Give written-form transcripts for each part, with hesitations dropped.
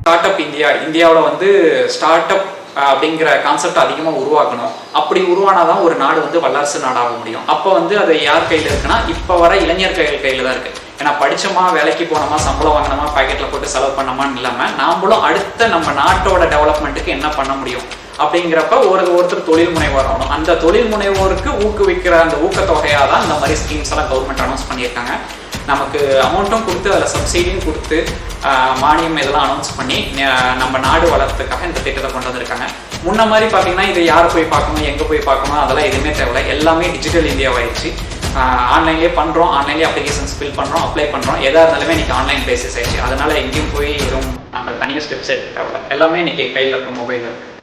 Start up இந்தியாவில் வந்து start up அப்படிங்கிற கான்செப்ட் அதிகமாக உருவாக்கணும். அப்படி உருவானாதான் ஒரு நாடு வந்து வல்லரசு நாடாக முடியும். அப்போ வந்து அது யார் கையில் இருக்குன்னா, இப்போ வர இளைஞர் கையில் தான் இருக்கு. ஏன்னா படிச்சோமா, வேலைக்கு போனோமா, சம்பளம் வாங்கினோமா, பாக்கெட்டில் போட்டு செலவு பண்ணோமான்னு இல்லாமல் நாமளும் அடுத்த நம்ம நாட்டோட டெவலப்மெண்ட்டுக்கு என்ன பண்ண முடியும் அப்படிங்கிறப்ப ஒருத்தர் தொழில் முனைவோர் ஆகணும். அந்த தொழில் முனைவோருக்கு ஊக்குவிக்கிற அந்த ஊக்கத்தொகையாக தான் இந்த மாதிரி ஸ்கீம்ஸ் எல்லாம் கவர்மெண்ட் அனௌன்ஸ் பண்ணியிருக்காங்க. நமக்கு அமௌண்ட்டும் கொடுத்து அதில் சப்சிடியும் கொடுத்து மானியம் இதெல்லாம் அனௌன்ஸ் பண்ணி நம்ம நாடு வளர்றதுக்காக இந்த திட்டத்தை கொண்டு வந்திருக்காங்க. முன்ன மாதிரி பார்த்தீங்கன்னா இதை யார் போய் பார்க்கணும், எங்கே போய் பார்க்கணும், அதெல்லாம் எதுவுமே தேவையில்லை. எல்லாமே டிஜிட்டல் இந்தியாவாயிடுச்சு. ஆன்லைன்லேயே பண்ணுறோம், ஆன்லைன்லேயே அப்ளிகேஷன்ஸ் ஃபில் பண்ணுறோம், அப்ளை பண்ணுறோம். எதாக இருந்தாலுமே இன்றைக்கி ஆன்லைன் பேசிஸ் ஆயிடுச்சு. அதனால் எங்கேயும் போய் எதுவும் நம்ம தனியாக ஸ்டெப்ஸ் எடுத்து தேவையில்லை. எல்லாமே இன்றைக்கி கையில் இருக்க மொபைல் இருக்குது.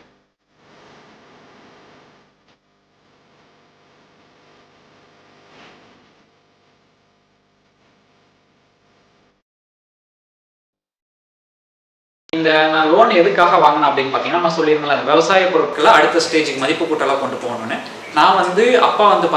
இந்த நான் லோன் எதுக்காக வாங்கினேன் அப்படின்னு பார்த்தீங்கன்னா, நான் சொல்லியிருந்தேன் விவசாய பொருட்களை அடுத்த ஸ்டேஜுக்கு மதிப்பு கூட்டலாம் கொண்டு போகணும்னு. நான் வந்து அப்பா அம்மா வந்து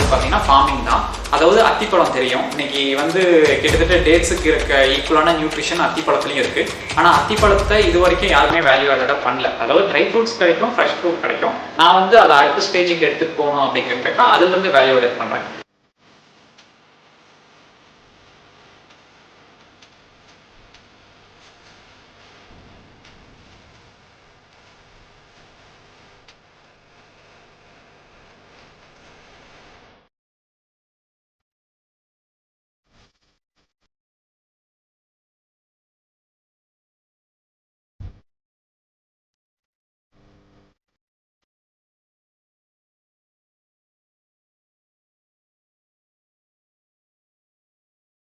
பார்த்தீங்கன்னா ஃபார்மிங் தான். அதாவது அத்திப்பழம் தெரியும். இன்னைக்கு வந்து கிட்டத்தட்ட டேட்ஸுக்கு இருக்க ஈக்குவலான நியூட்ரிஷன் அத்திப்பழத்துலையும் இருக்குது. ஆனால் அத்திப்பழத்தை இது வரைக்கும் யாருமே வேல்யூ ஆடடாக பண்ணல. அதாவது ட்ரை ஃப்ரூட்ஸ் கிடைக்கும், ஃப்ரெஷ் ஃப்ரூட் கிடைக்கும். நான் வந்து அதை அடுத்த ஸ்டேஜுக்கு எடுத்துகிட்டு போகணும் அப்படிங்கிறப்ப அதுலேருந்து வேல்யூ ஆட் பண்ணுறேன்.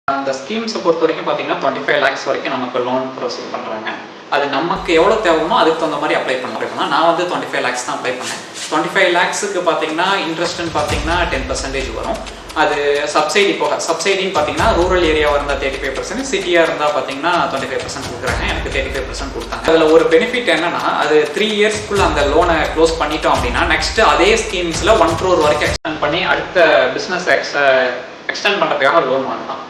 அந்த ஸ்கீம்ஸை பொறுத்த வரைக்கும் பார்த்தீங்கன்னா 25 lakhs வரைக்கும் நமக்கு லோன் ப்ரொசீட் பண்ணுறாங்க. அது நமக்கு எவ்வளோ தேவைமோ அதுக்கு தகுந்த மாதிரி அப்ளை பண்ணலாம். நான் வந்து 25 lakhs தான் அப்ளை பண்ணேன். 25 lakhsக்கு பார்த்தீங்கன்னா இன்ட்ரெஸ்ட்னு பார்த்தீங்கன்னா 10% வரும். அது சப்சிடி போக. சப்சிடின்னு பார்த்தீங்கன்னா ரூரல் ஏரியாவாக இருந்தால் 35%, சிட்டியாக இருந்தால் பார்த்தீங்கன்னா 25% கொடுக்குறாங்க. எனக்கு 35% கொடுத்தாங்க. அதில் ஒரு பெனிஃபிட் என்னன்னா, அது 3 yearsக்குள்ள அந்த லோனை க்ளோஸ் பண்ணிட்டோம் அப்படின்னா நெக்ஸ்ட் அதே ஸ்கீம்ஸில் 1 crore வரைக்கும் எக்ஸ்டெண்ட் பண்ணி அடுத்த பிஸ்னஸ் எக்ஸ்டெண்ட் பண்ணுறதுக்காக லோன் வாங்கலாம்.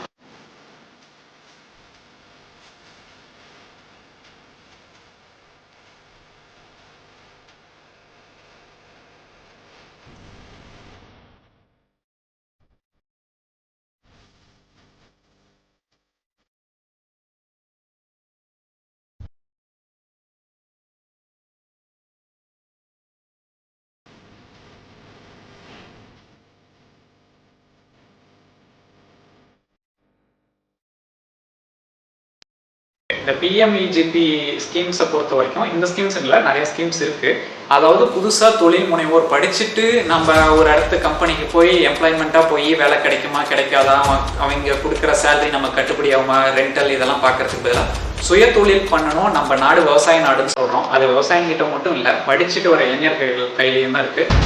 இந்த பிஎம்இஜிபி ஸ்கீம்ஸை பொறுத்த வரைக்கும் இந்த ஸ்கீம்ஸ் இல்லை, நிறைய ஸ்கீம்ஸ் இருக்குது. அதாவது புதுசாக தொழில் முனைவோர் படிச்சுட்டு நம்ம ஒரு இடத்து கம்பெனிக்கு போய் எம்ப்ளாய்மெண்ட்டாக போய் வேலை கிடைக்குமா கிடைக்காதா, அவங்க கொடுக்குற சேலரி நம்ம கட்டுப்படி ஆகுமா, ரெண்டல் இதெல்லாம் பார்க்கறதுக்கு பதிலாக சுய தொழில் பண்ணணும். நம்ம நாடு விவசாய நாடுன்னு சொல்கிறோம். அது விவசாயிகிட்ட மட்டும் இல்லை, படிச்சுட்டு வர இளைஞர்கள் கையிலையும் தான் இருக்குது.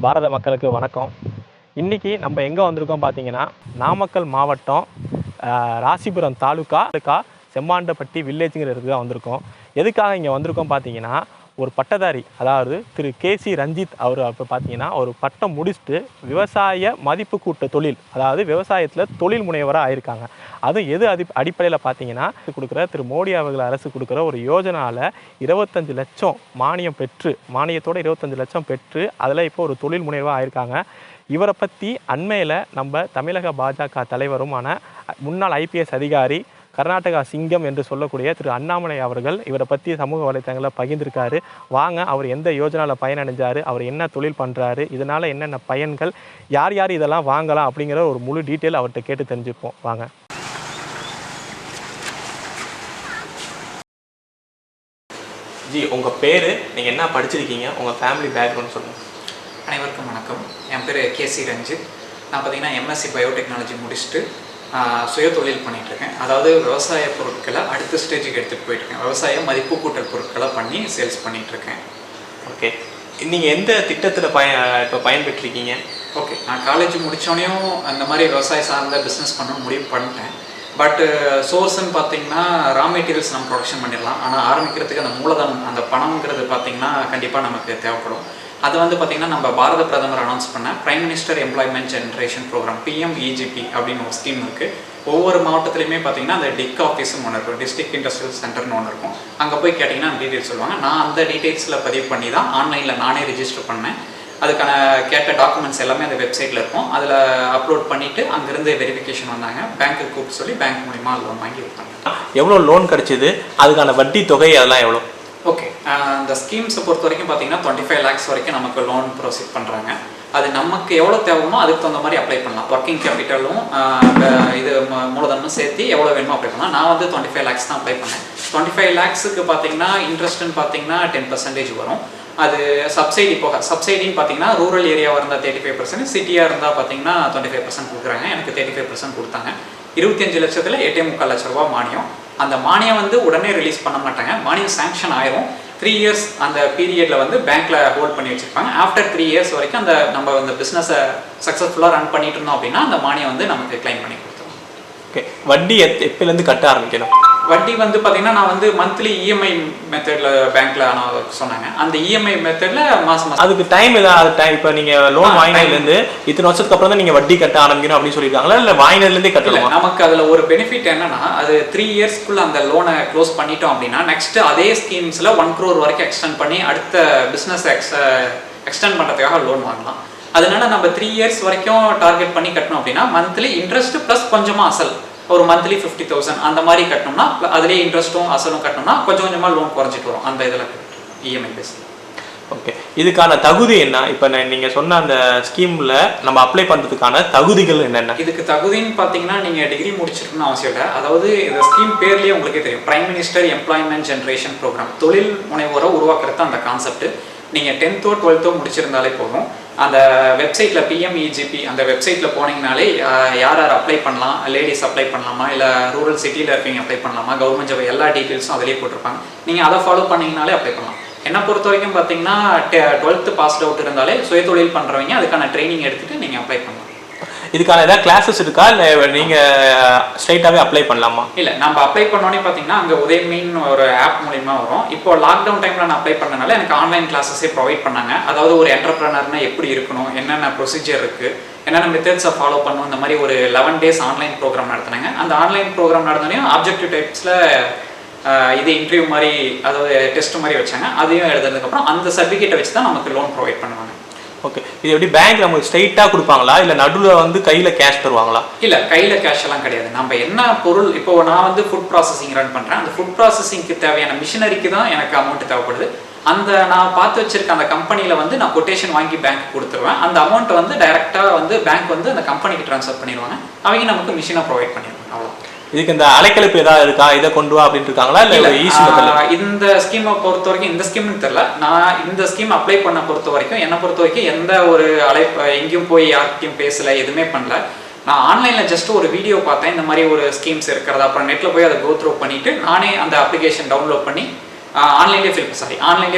பாரத மக்களுக்கு வணக்கம். இன்றைக்கி நம்ம எங்கே வந்திருக்கோம் பார்த்தீங்கன்னா, நாமக்கல் மாவட்டம் ராசிபுரம் தாலுக்கா செம்மாண்டப்பட்டி வில்லேஜுங்கிறதுக்கு தான் வந்திருக்கோம். எதுக்காக இங்கே வந்திருக்கோம் பார்த்தீங்கன்னா, ஒரு பட்டதாரி, அதாவது திரு கேசி ரஞ்சித் அவர் அப்போ பார்த்தீங்கன்னா ஒரு பட்டம் முடிச்சுட்டு விவசாய மதிப்பு கூட்ட தொழில், அதாவது விவசாயத்தில் தொழில் முனைவராக ஆயிருக்காங்க. அதுவும் எது அடிப்படையில் பார்த்தீங்கன்னா, கொடுக்குற திரு மோடி அவர்கள் அரசு கொடுக்குற ஒரு யோஜனாவில் 25 லட்சம் மானியம் பெற்று, மானியத்தோடு 25 லட்சம் பெற்று அதில் இப்போ ஒரு தொழில் முனைவாக ஆயிருக்காங்க. இவரை பற்றி அண்மையில் நம்ம தமிழக பாஜக தலைவருமான முன்னாள் IPS அதிகாரி, கர்நாடகா சிங்கம் என்று சொல்லக்கூடிய திரு அண்ணாமலை அவர்கள் இவரை பற்றி சமூக வலைத்தளங்களில் பகிர்ந்திருக்காரு. வாங்க, அவர் எந்த யோஜனாவில் பயனடைஞ்சார், அவர் என்ன தொழில் பண்ணுறாரு, இதனால் என்னென்ன பயன்கள், யார் யார் இதெல்லாம் வாங்கலாம் அப்படிங்கிற ஒரு முழு டீட்டெயில் அவர்கிட்ட கேட்டு தெரிஞ்சுப்போம். வாங்க. ஜி உங்கள் பேர், நீங்கள் என்ன படிச்சிருக்கீங்க, உங்கள் ஃபேமிலி பேக்ரவுண்ட் சொல்லுங்கள். அனைவருக்கும் வணக்கம். என் பேர் கேசி ரஞ்சித். நான் பார்த்தீங்கன்னா எம்எஸ்சி பயோடெக்னாலஜி முடிச்சுட்டு சுய தொழில் பண்ணிகிட்ருக்கேன். அதாவது விவசாய பொருட்களை அடுத்த ஸ்டேஜுக்கு எடுத்துகிட்டு போயிட்டுருக்கேன். விவசாய மதிப்பு கூட்டல் பொருட்களை பண்ணி சேல்ஸ் பண்ணிகிட்ருக்கேன். ஓகே, நீங்கள் எந்த திட்டத்தில் இப்போ பயன்பெற்றிருக்கீங்க? ஓகே, நான் காலேஜ் முடித்தோடனையும் அந்த மாதிரி விவசாய சார்ந்த பிஸ்னஸ் பண்ணணும்னு முடிவு பண்ணிட்டேன். பட்டு சோர்ஸ்ன்னு பார்த்தீங்கன்னா ரா மெட்டீரியல்ஸ் நம்ம ப்ரொடக்ஷன் பண்ணிடலாம். ஆனால் ஆரம்பிக்கிறதுக்கு அந்த மூலதனம், அந்த பணம்ங்கிறது பார்த்தீங்கன்னா கண்டிப்பாக நமக்கு தேவைப்படும். அது வந்து பார்த்திங்கன்னா நம்ம பாரத பிரதமர் அனௌன்ஸ் பண்ண prime minister employment generation program PMEGP அப்படின்னு ஒரு ஸ்கீம் இருக்குது. ஒவ்வொரு மாவட்டத்துலையுமே பார்த்திங்கன்னா அந்த டிக் ஆஃபீஸ்னு ஒன்று இருக்கும், டிஸ்ட்ரிக்ட் இண்டஸ்ட்ரியல் சென்டர்னு ஒன்று இருக்கும். அங்கே போய் கேட்டிங்கன்னா அந்த டீட்டெயில்ஸ் சொல்லுவாங்க. நான் அந்த டீட்டெயில்ஸில் பதிவு பண்ணி தான் ஆன்லைனில் நானே ரிஜிஸ்டர் பண்ணேன். அதுக்கான கேட்ட டாக்குமெண்ட்ஸ் எல்லாமே அந்த வெப்சைட்டில் இருக்கும். அதில் அப்லோட் பண்ணிவிட்டு அங்கேருந்து வெரிஃபிகேஷன் வந்தாங்க. பேங்க்குக்கு கூப்பிட்டு சொல்லி பேங்க் மூலிமா லோன் வாங்கி விட்டாங்க. எவ்வளோ லோன் கிடச்சிது, அதுக்கான வட்டி தொகை அதெல்லாம் எவ்வளோ? ஓகே, அந்த ஸ்கீம்ஸை பொறுத்த வரைக்கும் பார்த்தீங்கன்னா 25 lakhs வரைக்கும் நமக்கு லோன் ப்ரொசீட் பண்ணுறாங்க. அது நமக்கு எவ்வளோ தேவைமோ அதுக்கு தகுந்த மாதிரி அப்ளை பண்ணலாம். ஒர்க்கிங் கேபிட்டலும் இது மூலதனமும் சேர்த்து எவ்வளோ வேணுமோ அப்ளை பண்ணலாம். நான் வந்து 25 lakhs தான் அப்ளை பண்ணேன். 25 lakhsக்கு பார்த்தீங்கன்னா இன்ட்ரெஸ்ட்டுன்னு பார்த்தீங்கன்னா 10% வரும். அது சப்சிடி போக, சப்சிடின்னு பார்த்தீங்கன்னா ரூரல் ஏரியாவாக இருந்தால் 35%, சிட்டியாக இருந்தால் பார்த்தீங்கன்னா 25% கொடுக்குறாங்க. எனக்கு 35% கொடுத்தாங்க. 25 லட்சத்தில் 8.25 லட்ச ரூபா மானியம். அந்த மானியம் வந்து உடனே ரிலீஸ் பண்ண மாட்டாங்க. மானியம் சாங்ஷன் ஆயிரும். 3 years அந்த பீரியடில் வந்து பேங்க்கில் ஹோல்ட் பண்ணி வச்சுருப்பாங்க. ஆஃப்டர் 3 years வரைக்கும் அந்த நம்ம அந்த பிஸ்னஸை சக்ஸஸ்ஃபுல்லாக ரன் பண்ணிட்டு இருந்தோம் அப்படின்னா அந்த மானியம் வந்து நமக்கு கிளைம் பண்ணி கொடுத்துருவோம். ஓகே, வட்டி எப்போலேருந்து கட்ட ஆரம்பிக்கணும்? வட்டி வந்து பார்த்தீங்கன்னா நான் வந்து மந்த்லி இஎம்ஐ மெத்தடில் பேங்க்கில் நான் சொன்னாங்க. அந்த இஎம்ஐ மெத்தடில் மாதம் அதுக்கு டைம் ஏதாவது டைம், இப்போ நீங்கள் லோன் வாங்கினதுலேருந்து இத்தனை வருஷத்துக்கு அப்புறம் தான் நீங்கள் வட்டி கட்ட ஆரம்பிக்கணும் அப்படின்னு சொல்லியிருக்காங்களா, இல்லை வாங்கினதுலேருந்தே கட்டலாம்? நமக்கு அதில் ஒரு பெனிஃபிட் என்னன்னா, அது 3 yearsக்குள்ள அந்த லோனை க்ளோஸ் பண்ணிட்டோம் அப்படின்னா நெக்ஸ்ட் அதே ஸ்கீம்ஸில் 1 crore வரைக்கும் எக்ஸ்டெண்ட் பண்ணி அடுத்த பிஸ்னஸ் எக்ஸ்டெண்ட் பண்ணுறதுக்காக லோன் வாங்கலாம். அதனால நம்ம 3 years வரைக்கும் டார்கெட் பண்ணி கட்டணும் அப்படின்னா மந்த்லி இன்ட்ரெஸ்ட் ப்ளஸ் கொஞ்சமாக அசல் ஒரு மந்த்லி 50,000 அந்த மாதிரி கட்டணும்னா அதுலேயே இன்ட்ரெஸ்ட்டும் அசலும் கட்டணும்னா கொஞ்சம் கொஞ்சமாக லோன் குறைஞ்சிட்டு வரும் அந்த இதில் இஎம்ஐ பேஸில். ஓகே, இதுக்கான தகுதி என்ன? இப்போ நீங்கள் சொன்ன அந்த ஸ்கீமில் நம்ம அப்ளை பண்ணுறதுக்கான தகுதிகள் என்னென்ன? இதுக்கு தகுதின்னு பார்த்தீங்கன்னா நீங்கள் டிகிரி முடிச்சிருக்கணும்னு அவசியம் இல்லை. அதாவது இந்த ஸ்கீம் பேர்லேயே உங்களுக்கே தெரியும், prime minister employment generation program, தொழில் முனைவோரை உருவாக்குறது அந்த கான்செப்ட். நீங்கள் 10th or 12th முடிச்சிருந்தாலே போதும். அந்த வெப்சைட்டில் PMEGP அந்த வெப்சைட்டில் போனீங்கனாலே யார் யார் அப்ளை பண்ணலாம், லேடிஸ் அப்ளை பண்ணலாமா, இல்லை ரூரல் சிட்டியில் இருக்கீங்க அப்ளை பண்ணலாமா, கவர்மெண்ட் ஜாப் எல்லா டீட்டெயில்ஸும் அதிலே போட்டிருப்பாங்க. நீங்கள் அதை ஃபாலோ பண்ணிங்கனாலே அப்ளை பண்ணலாம். என்னை பொறுத்த வரைக்கும் பார்த்தீங்கன்னா 12th பாஸ்ட் அவுட் இருந்தாலே சுயதொழில் பண்ணுறவங்க அதுக்கான ட்ரைனிங் எடுத்துகிட்டு நீங்கள் அப்ளை பண்ணலாம். இதுக்கான ஏதாவது கிளாஸஸ் இருக்கா, இல்லை நீங்கள் ஸ்ட்ரைட்டாகவே அப்ளை பண்ணலாமா? இல்லை, நம்ம அப்ளை பண்ணோன்னே பார்த்தீங்கன்னா அங்கே உதயமின்னு ஒரு ஆப் மூலிமா வரும். இப்போ லாக்டவுன் டைமில் நான் அப்ளை பண்ணனால எனக்கு ஆன்லைன் கிளாஸஸே ப்ரொவைட் பண்ணாங்க. அதாவது ஒரு என்டர்பிரனர்னா எப்படி இருக்கணும், என்னென்ன ப்ரொசீஜர் இருக்குது, என்னென்ன மெத்தட்ஸை ஃபாலோ பண்ணணும், இந்த மாதிரி ஒரு 11 days ஆன்லைன் ப்ரோக்ராம் நடத்தினாங்க. அந்த ஆன்லைன் ப்ரோக்ராம் நடந்தோடனே ஆப்ஜெக்டிவ் டைப்ஸில் இது இன்டர்வியூ மாதிரி, அதாவது டெஸ்ட் மாதிரி வச்சாங்க. அதையும் எழுதுறதுக்கப்புறம் அந்த சர்டிஃபிகேட்டை வச்சு தான் நமக்கு லோன் ப்ரொவைட் பண்ணுவாங்க. ஓகே, இது எப்படி பேங்க் நமக்கு ஸ்ட்ரைட்டாக கொடுப்பாங்களா, இல்லை நடுவில் வந்து கையில் கேஷ் தருவாங்களா? இல்லை, கையில் கேஷ் எல்லாம் கிடையாது. நம்ம என்ன பொருள், இப்போ நான் வந்து ஃபுட் ப்ராசஸிங் ரன் பண்ணுறேன். அந்த ஃபுட் ப்ராசஸிங்க்கு தேவையான மிஷினரிக்கு தான் எனக்கு அமௌண்ட் தேவைப்படுது. அந்த நான் பார்த்து வச்சிருக்க அந்த கம்பெனியில் வந்து நான் கொட்டேஷன் வாங்கி பேங்க் கொடுத்துருவேன். அந்த அமௌண்ட்டை வந்து டைரெக்டாக வந்து பேங்க் வந்து அந்த கம்பெனிக்கு ட்ரான்ஸ்ஃபர் பண்ணிடுவாங்க. அவங்க நமக்கு மிஷினை ப்ரொவைட் பண்ணிடுவாங்க. அவ்வளோ. இதுக்கு இந்த அலைக்கழிப்பு ஏதாவது இருக்கா, இதை கொண்டு வா அப்படின்னு இருக்காங்களா, இல்லை ஈஸி? இந்த ஸ்கீமை பொறுத்த வரைக்கும், இந்த ஸ்கீம்னு தெரியல, நான் இந்த ஸ்கீம் அப்ளை பண்ண பொறுத்த வரைக்கும் என்னை பொறுத்த வரைக்கும் எந்த ஒரு எங்கேயும் போய் யார்கிட்டையும் பேசலை, எதுவுமே பண்ணல. நான் ஆன்லைனில் ஜஸ்ட் ஒரு வீடியோ பார்த்தேன், இந்த மாதிரி ஒரு ஸ்கீம்ஸ் இருக்கிறது. அப்புறம் நெட்டில் போய் அதை கோ த்ரூ பண்ணிவிட்டு நானே அந்த அப்ளிகேஷன் டவுன்லோட் பண்ணி ஆன்லைன்லேயே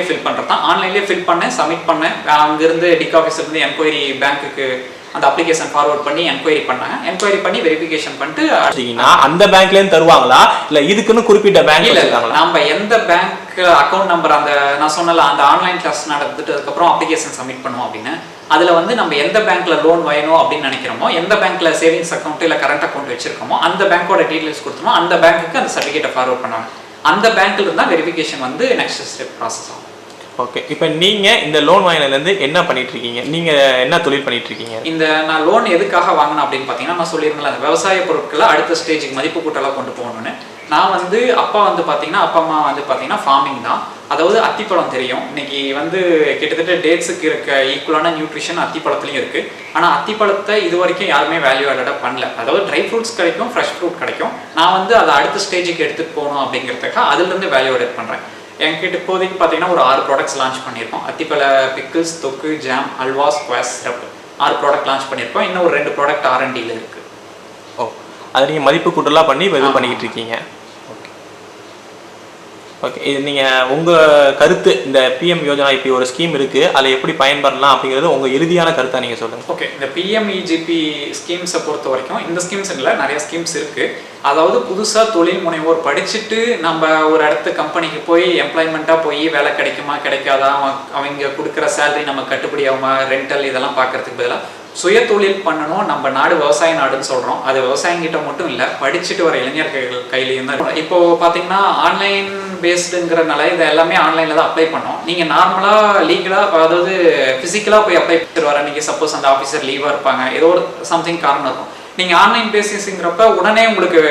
ஃபில் பண்ணுறது தான். ஆன்லைன்லேயே ஃபில் பண்ணேன், சப்மிட் பண்ணேன். அங்கேருந்து டிக் ஆஃபீஸ்லேருந்து என்கொயரி பேங்க்குக்கு அந்த அப்ளிகேஷன் ஃபார்வர்ட் பண்ணி என்கொயரி பண்ணாங்க. என்கொயரி பண்ணி வெரிஃபிகேஷன் பண்ணிட்டு அந்த பேங்க்லேருந்து தருவாங்களா, இல்லை இதுக்குன்னு குறிப்பிட்ட பேங்க் இருக்காங்களா? நம்ம எந்த பேங்க் அக்கௌண்ட் நம்பர், அந்த நான் சொன்னல அந்த ஆன்லைன் கிளாஸ் நடந்துட்டு அதுக்கப்புறம் அப்ளிகேஷன் சப்மிட் பண்ணுவோம் அப்படின்னு, அதில் வந்து நம்ம எந்த பேங்க்ல லோன் வேணும் அப்படின்னு நினைக்கிறோமோ, எந்த பேங்க்ல சேவிங்ஸ் அக்கௌண்ட் இல்லை கரண்ட் அக்கௌண்ட் வச்சிருக்கோமோ அந்த பேங்கோட டீடைல்ஸ் கொடுத்தோமோ அந்த பேங்க்குக்கு அந்த சர்டிஃபிகேட்டை ஃபார்வர்ட் பண்ணுவாங்க. அந்த பேங்க்ல இருந்தால் வெரிஃபிகேஷன் வந்து நெக்ஸ்ட் ஸ்டெப் ப்ராசஸ் ஆகும். ஓகே, இப்போ நீங்கள் இந்த லோன் வாங்கினதுலேருந்து என்ன பண்ணிட்டு இருக்கீங்க, நீங்கள் என்ன தொழில் பண்ணிட்டு இருக்கீங்க? இந்த நான் லோன் எதுக்காக வாங்கினேன் அப்படின்னு பார்த்தீங்கன்னா, நான் சொல்லியிருந்தேன் அந்த விவசாய பொருட்களை அடுத்த ஸ்டேஜுக்கு மதிப்பு கூட்டலாம் கொண்டு போகணும்னு. நான் வந்து அப்பா அம்மா வந்து பார்த்தீங்கன்னா ஃபார்மிங் தான். அதாவது அத்திப்பழம் தெரியும், இன்னைக்கு வந்து கிட்டத்தட்ட டேட்ஸுக்கு இருக்க ஈக்குவலான நியூட்ரிஷன் அத்திப்பழத்துலையும் இருக்குது. ஆனால் அத்திப்பழத்தை இது வரைக்கும் யாருமே வேல்யூ ஆடடாக பண்ணல. அதாவது ட்ரை ஃப்ரூட்ஸ் கிடைக்கும், ஃப்ரெஷ் ஃப்ரூட் கிடைக்கும். நான் வந்து அதை அடுத்த ஸ்டேஜுக்கு எடுத்துகிட்டு போகணும் அப்படிங்கிறதுக்காக அதுலேருந்து வேல்யூ ஆட் பண்ணுறேன். என்கிட்ட இப்போதைக்கு பார்த்தீங்கன்னா ஒரு 6 ப்ராடக்ட்ஸ் லான்ச் பண்ணியிருக்கோம். அத்திப்பழ பிக்கிள்ஸ், தொக்கு, jam, halwa, squash, syrup 6 product launch பண்ணியிருக்கோம். இன்னும் ஒரு 2 ப்ராடக்ட் R&Dல இருக்குது. ஓ, அது நீங்கள் மதிப்பு கூட்டலாம் பண்ணி இது பண்ணிக்கிட்டு இருக்கீங்க. ஓகே ஓகே, இது நீங்கள் உங்கள் கருத்து, இந்த பிஎம் யோஜனா இப்படி ஒரு ஸ்கீம் இருக்குது, அதில் எப்படி பயன்படலாம் அப்படிங்கிறது உங்கள் இறுதியான கருத்தை நீங்கள் சொல்லுங்கள். ஓகே, இந்த பிஎம்இஜிபி ஸ்கீம்ஸை பொறுத்த வரைக்கும் இந்த ஸ்கீம்ஸ் இல்லை, நிறைய ஸ்கீம்ஸ் இருக்குது. அதாவது புதுசாக தொழில் முனைவோர் படிச்சுட்டு நம்ம ஒரு இடத்து கம்பெனிக்கு போய் எம்ப்ளாய்மெண்ட்டாக போய் வேலை கிடைக்குமா கிடைக்காதா, அவங்க கொடுக்குற சேலரி நம்ம கட்டுப்படி ஆகுமா, ரெண்டல் இதெல்லாம் பார்க்கறதுக்கு பதிலாக சுய தொழில் பண்ணணும். நம்ம நாடு விவசாய நாடுன்னு சொல்கிறோம். அது விவசாயிங்கிட்ட மட்டும் இல்லை, படிச்சுட்டு வர இளைஞர்கள் கையிலையும் தான். இப்போ பார்த்தீங்கன்னா ஆன்லைன் பேஸ்டுங்கிறனால இதை எல்லாமே ஆன்லைனில் தான் அப்ளை பண்ணோம். நீங்கள் நார்மலாக லீகலாக, அதாவது ஃபிசிக்கலாக போய் அப்ளை பண்ணிட்டு வர நீங்கள் சப்போஸ் அந்த ஆஃபீஸர் லீவாக இருப்பாங்க, ஏதோ ஒரு சம்திங் காரணம் இருக்கும். நீங்கள் ஆன்லைன் பேசிஸுங்கிறப்ப உடனே உங்களுக்கு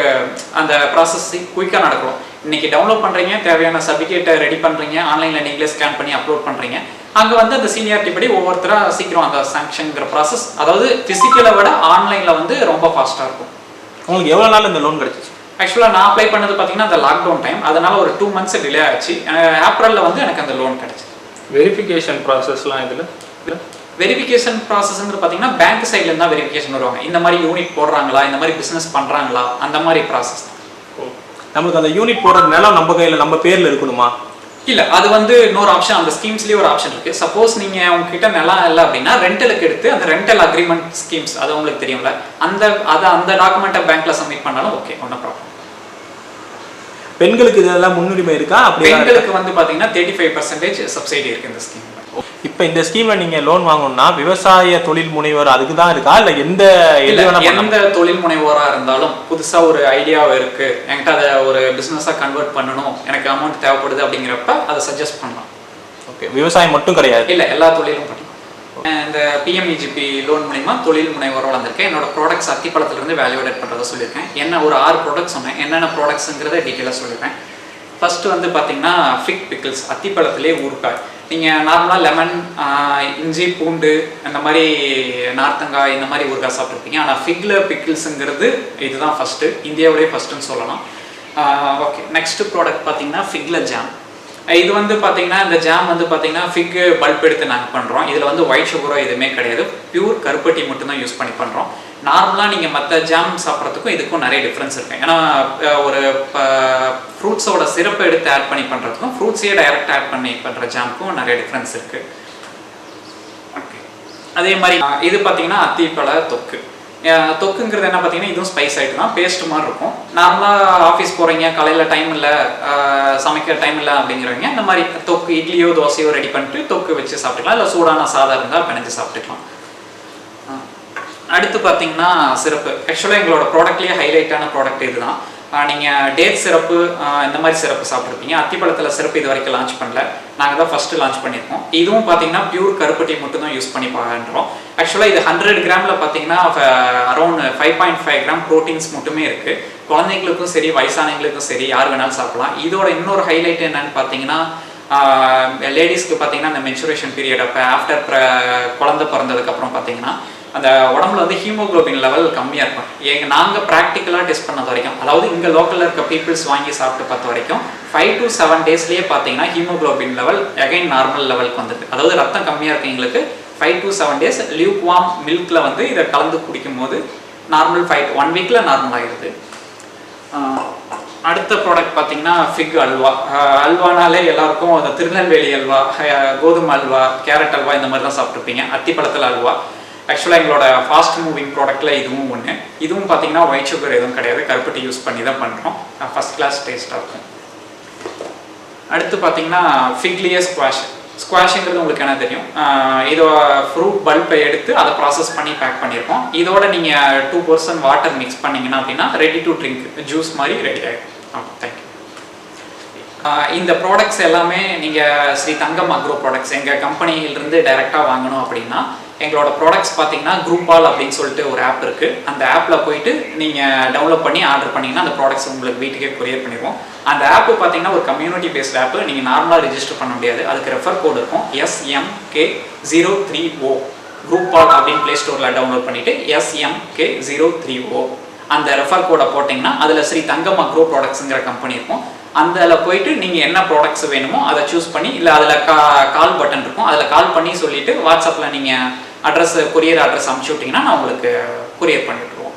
அந்த ப்ராசஸ் குயிக்காக நடக்கும். இன்றைக்கி டவுன்லோட் பண்ணுறீங்க, தேவையான சர்டிஃபிகேட்டை ரெடி பண்ணுறீங்க, ஆன்லைனில் நீங்களே ஸ்கேன் பண்ணி அப்லோட் பண்ணுறீங்க. அங்கே வந்து அந்த சீனியாரிட்டி படி ஒவ்வொருத்தராக சீக்கிரம் அந்த சாங்ஷன்ங்கிற ப்ராசஸ், அதாவது ஃபிசிக்கலை விட ஆன்லைனில் வந்து ரொம்ப ஃபாஸ்ட்டாக இருக்கும். உங்களுக்கு எவ்வளோ நாள் இந்த லோன் கிடச்சிச்சு? ஆக்சுவலாக நான் அப்ளை பண்ணது பார்த்தீங்கன்னா அந்த லாக்டவுன் டைம், அதனால் ஒரு 2 months டிலே ஆச்சு. ஏப்ரலில் வந்து எனக்கு அந்த லோன் கிடச்சி. வெரிஃபிகேஷன் ப்ராசஸ்லாம் இதில் வெரிஃபிகேஷன் ப்ராசஸ்ங்கிறது பார்த்தீங்கன்னா பேங்க் சைட்லேருந்து தான் வெரிஃபிகேஷன் வருவாங்க. இந்த மாதிரி யூனிட் போடுறாங்களா, இந்த மாதிரி பிஸ்னஸ் பண்ணுறாங்களா, அந்த மாதிரி ப்ராசஸ். நம்மளுக்கு அந்த யூனிட் போடுற நிலம் நம்ம கையில் நம்ம பேரில் இருக்கணுமா? இல்லை, அது வந்து இன்னொரு ஆப்ஷன், அந்த ஸ்கீம்ஸ்லேயே ஒரு ஆப்ஷன் இருக்குது. சப்போஸ் நீங்கள் உங்ககிட்ட நிலம் இல்லை அப்படின்னா ரெண்டலுக்கு எடுத்து அந்த ரெண்டல் அக்ரிமெண்ட் ஸ்கீம்ஸ், அது உங்களுக்கு தெரியும்ல, அந்த டாக்குமெண்ட்டை பேங்க்கில் சப்மிட் பண்ணாலும் ஓகே, ஒன்றும் ப்ராப்ளம். பெண்களுக்கு இதெல்லாம் முன்னுரிமை இருக்கா? அப்படி பெண்களுக்கு வந்து பார்த்தீங்கன்னா 35% சப்சிடி இருக்குது இந்த ஸ்கீம். இப்போ இந்த ஸ்கீம்ல நீங்க லோன் வாங்கணும்னா விவசாய தொழில் முனைவர் அதுக்கு தான் இருக்கா, இல்லை எந்த தொழில் முனைவோரா இருந்தாலும் புதுசா ஒரு ஐடியா இருக்கு, என்கிட்ட அதை ஒரு பிசினஸா கன்வெர்ட் பண்ணணும், எனக்கு அமௌண்ட் தேவைப்படுது அப்படிங்கிறப்ப அதை சஜஸ்ட் பண்ணலாம். ஓகே, விவசாயம் மட்டும் கிடையாது, இல்லை எல்லா தொழிலும் பண்ணலாம். இந்த பிஎம்இஜிபி லோன் மூலிமா தொழில் முனைவோர் வளர்ந்துருக்கேன். என்னோட ப்ராடக்ட்ஸ் அத்திப்பழத்திலிருந்து வேல்யூடேட் பண்ணுறதை சொல்லியிருக்கேன். என்ன ஒரு 6 ப்ராடக்ட்ஸ் சொன்னேன், என்னென்ன ப்ராடக்ட்ஸுங்கிறத டீட்டெயிலாக சொல்லியிருக்கேன். ஃபர்ஸ்ட் வந்து பார்த்தீங்கன்னா ஃபிக் பிக்கிள்ஸ், அத்திப்பழத்திலே ஊறுகாய். நீங்கள் நார்மலாக லெமன், இஞ்சி, பூண்டு, அந்த மாதிரி நார்த்தங்காய், இந்த மாதிரி ஊறுகாய் சாப்பிட்ருப்பீங்க. ஆனால் ஃபிக்ல பிக்கிள்ஸுங்கிறது இதுதான் ஃபஸ்ட்டு, இந்தியாவிலே ஃபஸ்ட்டுன்னு சொல்லலாம். ஓகே, நெக்ஸ்ட் ப்ராடக்ட் பார்த்தீங்கன்னா ஃபிக்ல ஜாம். இது வந்து பார்த்தீங்கன்னா இந்த ஜாம் வந்து பார்த்தீங்கன்னா ஃபிக் பல்ப் எடுத்து நாங்கள் பண்ணுறோம். இதில் வந்து ஒயிட் சுகரோ எதுவுமே கிடையாது, பியூர் கருப்பட்டி மட்டும்தான் யூஸ் பண்ணி பண்ணுறோம். நார்மலாக நீங்கள் மற்ற ஜாம் சாப்பிட்றதுக்கும் இதுக்கும் நிறைய டிஃப்ரென்ஸ் இருக்குது. ஏன்னா ஒரு ஃப்ரூட்ஸோட சிறப்பை எடுத்து ஆட் பண்ணி பண்ணுறதுக்கும் ஃப்ரூட்ஸையே டைரெக்டாக ஆட் பண்ணி பண்ணுற ஜாமுக்கும் நிறைய டிஃப்ரென்ஸ் இருக்குது. ஓகே, அதே மாதிரி இது பார்த்தீங்கன்னா அத்திப்பழ தொக்கு. தொக்குங்கிறது என்ன பார்த்தீங்கன்னா இதுவும் ஸ்பைஸ் ஐட்டம் தான், பேஸ்ட் மாதிரி இருக்கும். நார்மலாக ஆஃபீஸ் போகிறீங்க, காலையில் டைம் இல்லை, சமைக்கிற டைம் இல்லை அப்படிங்கிறவங்க இந்த மாதிரி தொக்கு, இட்லியோ தோசையோ ரெடி பண்ணிட்டு தொக்கு வச்சு சாப்பிட்டுக்கலாம். இல்லை சூடான சாதம் இருந்தால் பிணைஞ்சு சாப்பிட்டுக்கலாம். அடுத்து பார்த்தீங்கன்னா சிறப்பு. ஆக்சுவலாக எங்களோட ப்ராடக்ட்லேயே ஹைலைட்டான ப்ராடக்ட் இதுதான். நீங்கள் டேட் சிறப்பு இந்த மாதிரி சிறப்பு சாப்பிட்ருப்பீங்க. அத்திப்பழத்தில் சிறப்பு இது வரைக்கும் லான்ச் பண்ணல, நாங்கள் தான் ஃபஸ்ட்டு லான்ச் பண்ணியிருக்கோம். இதுவும் பார்த்தீங்கன்னா பியூர் கருப்பட்டி மட்டும் தான் யூஸ் பண்ணி பண்ணுறோம். ஆக்சுவலாக இது 100 கிராமில் பார்த்தீங்கன்னா அரௌண்ட் 5.5 கிராம் ப்ரோட்டீன்ஸ் மட்டுமே இருக்குது. குழந்தைங்களுக்கும் சரி வயசானவங்களுக்கும் சரி யார் வேணாலும் சாப்பிடலாம். இதோட இன்னொரு ஹைலைட் என்னன்னு பார்த்தீங்கன்னா லேடிஸ்க்கு பார்த்தீங்கன்னா அந்த மென்சுரேஷன் பீரியட் அப்போ ஆஃப்டர் குழந்தை பிறந்ததுக்கப்புறம் பார்த்தீங்கன்னா அந்த உடம்புல வந்து ஹீமோக்ளோபின் லெவல் கம்மியாக இருக்கும். நாங்கள் ப்ராக்டிக்கலாக டெஸ்ட் பண்ணது வரைக்கும், அதாவது இங்கே லோக்கலில் இருக்க பீப்புள்ஸ் வாங்கி சாப்பிட்டு பார்த்த வரைக்கும் 5 to 7 டேஸ்லேயே பார்த்தீங்கன்னா ஹீமோக்ளோபின் லெவல் அகைன் நார்மல் லெவலுக்கு வந்துருக்கு. அதாவது ரத்தம் கம்மியாக இருக்கவங்களுக்கு 5 to 7 days லியூக் வார்ம் மில்கில் வந்து இதை கலந்து குடிக்கும் போது நார்மல் 1 வீக்கில் நார்மல் ஆகிடுது. அடுத்த ப்ராடக்ட் பார்த்தீங்கன்னா ஃபிக் அல்வா. அல்வானாலே எல்லாருக்கும் அந்த திருநெல்வேலி அல்வா, கோதுமை அல்வா, கேரட் அல்வா இந்த மாதிரி தான் சாப்பிட்ருப்பீங்க. அத்திப்பழத்தில் அல்வா ஆக்சுவலாக எங்களோட ஃபாஸ்ட் மூவிங் ப்ராடக்ட்டில் இதுவும் ஒன்று. இதுவும் பார்த்தீங்கன்னா ஒயிட் சுகர் எதுவும் கிடையாது, கருப்பட்டி யூஸ் பண்ணி தான் பண்ணுறோம். ஃபஸ்ட் கிளாஸ் டேஸ்ட்டாக இருக்கும். அடுத்து பார்த்தீங்கன்னா ஃபிக்லியே ஸ்குவாஷ். ஸ்குவாஷுங்கிறது உங்களுக்கு என்ன தெரியும், இதோ ஃப்ரூட் பல்பை எடுத்து அதை ப்ராசஸ் பண்ணி பேக் பண்ணியிருக்கோம். இதோட நீங்கள் 2% வாட்டர் மிக்ஸ் பண்ணிங்கன்னா அப்படின்னா ரெடி டு ட்ரிங்க் ஜூஸ் மாதிரி ரெடி ஆகிடும். தேங்க்யூ. இந்த ப்ராடக்ட்ஸ் எல்லாமே நீங்கள் ஸ்ரீ தங்கம் அக்ரோ ப்ராடக்ட்ஸ் எங்கள் கம்பெனியிலிருந்து டைரெக்டாக வாங்கணும் அப்படின்னா எங்களோட ப்ராடக்ட்ஸ் பார்த்தீங்கன்னா குரூப்பால் அப்படின்னு சொல்லிட்டு ஒரு ஆப் இருக்குது. அந்த ஆப்பில் போயிட்டு நீங்கள் டவுன்லோட் பண்ணி ஆர்டர் பண்ணிங்கன்னா அந்த ப்ராடக்ட்ஸ் உங்களுக்கு வீட்டுக்கே கொரியர் பண்ணிடுவோம். அந்த ஆப்பு பார்த்தீங்கன்னா ஒரு கம்யூனிட்டி பேஸ்ட் ஆப்பு. நீங்கள் நார்மலாக ரிஜிஸ்டர் பண்ண முடியாது, அதுக்கு ரெஃபர் கோடு இருக்கும் SMK03O. குரூப்பால் அப்படின்னு ப்ளே ஸ்டோரில் டவுன்லோட் பண்ணிவிட்டு SMK03O அந்த ரெஃபர் கோடை போட்டிங்கன்னா அதில் ஸ்ரீ தங்கம் அக்ரோ ப்ராடக்ட்ஸுங்கிற கம்பெனி இருக்கும். அதில் போயிட்டு நீங்கள் என்ன ப்ராடக்ட்ஸ் வேணுமோ அதை சூஸ் பண்ணி, இல்லை அதில் கால் பட்டன் இருக்கும், அதில் கால் பண்ணி சொல்லிவிட்டு வாட்ஸ்அப்பில் நீங்கள் கொரியர் அட்ரஸ் அனுப்பிச்சி விட்டிங்கன்னா நான் உங்களுக்கு கொரியர் பண்ணி விட்ருவோம்.